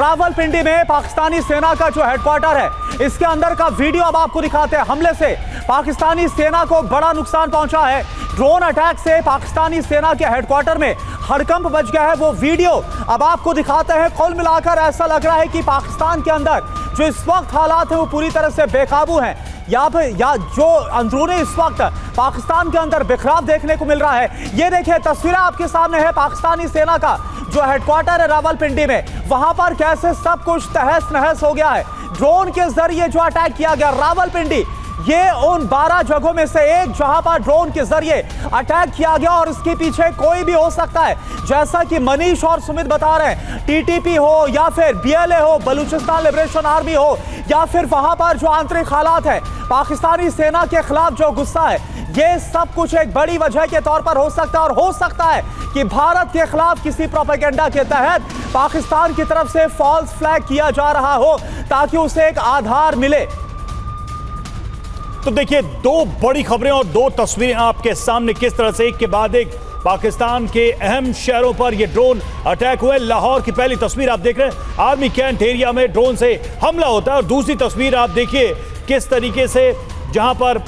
रावलपिंडी में पाकिस्तानी सेना का जो हेडक्वार्टर है, इसके अंदर का वीडियो अब आपको दिखाते हैं। हमले से पाकिस्तानी सेना को बड़ा नुकसान पहुंचा है। ड्रोन अटैक से पाकिस्तानी सेना के हेडक्वार्टर में हड़कंप मच गया है। वो वीडियो अब आपको दिखाते हैं। कुल मिलाकर ऐसा लग रहा है कि पाकिस्तान के अंदर जो इस वक्त हालात है वो पूरी तरह से बेकाबू हैं। या जो अंदरूनी इस वक्त पाकिस्तान के अंदर बिखराव देखने को मिल रहा है। ये देखिए तस्वीरें आपके सामने है पाकिस्तानी सेना का जो हेडक्वार्टर है रावलपिंडी में, वहां पर कैसे सब कुछ तहस नहस हो गया है। ड्रोन के जरिए जो अटैक किया गया रावलपिंडी, ये उन 12 जगहों में से एक जहां पर ड्रोन के जरिए अटैक किया गया और इसके पीछे कोई भी हो सकता है। जैसा कि मनीष और सुमित बता रहे हैं, टीटीपी हो या फिर बीएलए हो, बलूचिस्तान लिबरेशन आर्मी हो, या फिर वहां पर जो आंतरिक हालात है, पाकिस्तानी सेना के खिलाफ जो गुस्सा है, ये सब कुछ एक बड़ी वजह के तौर पर हो सकता है। और हो सकता है कि भारत के खिलाफ किसी प्रोपेगेंडा के तहत पाकिस्तान की तरफ से फॉल्स फ्लैग किया जा रहा हो ताकि उसे एक आधार मिले। तो देखिए, दो बड़ी खबरें और दो तस्वीरें आपके सामने किस तरह से एक के बाद एक पाकिस्तान के अहम शहरों पर ये ड्रोन अटैक हुए। लाहौर की पहली तस्वीर आप देख रहे हैं, आर्मी कैंट एरिया में ड्रोन से हमला होता है। और दूसरी तस्वीर आप देखिए किस तरीके से जहां पर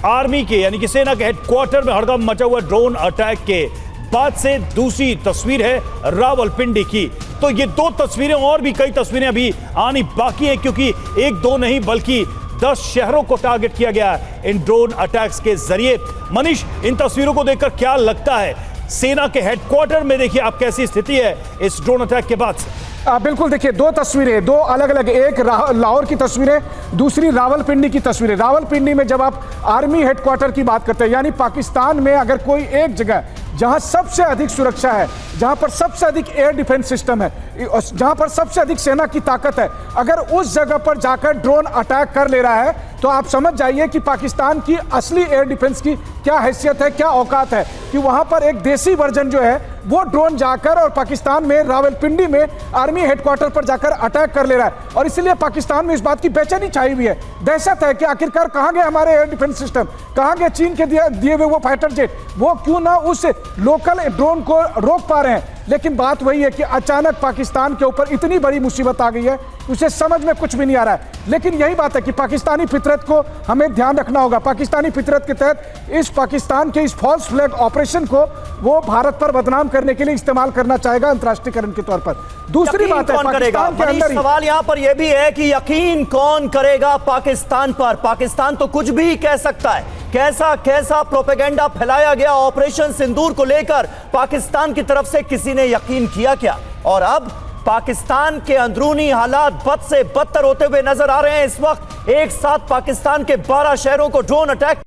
आर्मी के यानी कि सेना के हेडक्वार्टर में हड़कंप मचा हुआ ड्रोन अटैक के बाद से दूसरी तस्वीर है रावलपिंडी की। तो ये दो तस्वीरें और भी कई तस्वीरें अभी आनी बाकी है, क्योंकि एक दो नहीं बल्कि 10 शहरों को टारगेट किया गया है इन ड्रोन अटैक्स के जरिए। मनीष, इन तस्वीरों को देखकर क्या लगता है? सेना के हेडक्वार्टर में देखिए आप कैसी स्थिति है इस ड्रोन अटैक के बाद से। बिल्कुल, देखिए दो तस्वीरें, दो अलग अलग, एक लाहौर की तस्वीरें, दूसरी रावलपिंडी की तस्वीरें। रावलपिंडी में जब आप आर्मी हेडक्वार्टर की बात करते हैं, यानी पाकिस्तान में अगर कोई एक जगह जहां सबसे अधिक सुरक्षा है, जहां पर सबसे अधिक एयर डिफेंस सिस्टम है, जहां पर सबसे अधिक सेना की ताकत है, अगर उस जगह पर जाकर ड्रोन अटैक कर ले रहा है तो आप समझ जाइए कि पाकिस्तान की असली एयर डिफेंस की क्या हैसियत है, क्या औकात है, कि वहां पर एक देसी वर्जन जो है वो ड्रोन जाकर और पाकिस्तान में रावलपिंडी में आर्मी हेडक्वार्टर पर जाकर अटैक कर ले रहा है। और इसलिए पाकिस्तान में इस बात की बेचैनी छाई हुई है, दहशत है कि आखिरकार कहां गए हमारे एयर डिफेंस सिस्टम, कहां गए चीन के दिए हुए वो फाइटर जेट, वो क्यों ना उस लोकल ड्रोन को रोक पा रहे हैं। लेकिन बात वही है कि अचानक पाकिस्तान के ऊपर इतनी बड़ी मुसीबत आ गई है, उसे समझ में कुछ भी नहीं आ रहा है। लेकिन यही बात है कि पाकिस्तानी फितरत को हमें ध्यान रखना होगा। पाकिस्तानी फितरत के तहत इस पाकिस्तान के इस फॉल्स फ्लैग ऑपरेशन को वो भारत पर बदनाम करने के लिए इस्तेमाल करना चाहेगा अंतर्राष्ट्रीयकरण के तौर पर। दूसरी बात है, पाकिस्तान के अंदर सवाल यहां पर यह भी है कि यकीन कौन करेगा पाकिस्तान पर? पाकिस्तान तो कुछ भी कह सकता है। कैसा कैसा प्रोपेगेंडा फैलाया गया ऑपरेशन सिंदूर को लेकर, पाकिस्तान की तरफ से किसी ने यकीन किया क्या? और अब पाकिस्तान के अंदरूनी हालात बद से बदतर होते हुए नजर आ रहे हैं। इस वक्त एक साथ पाकिस्तान के 12 शहरों को ड्रोन अटैक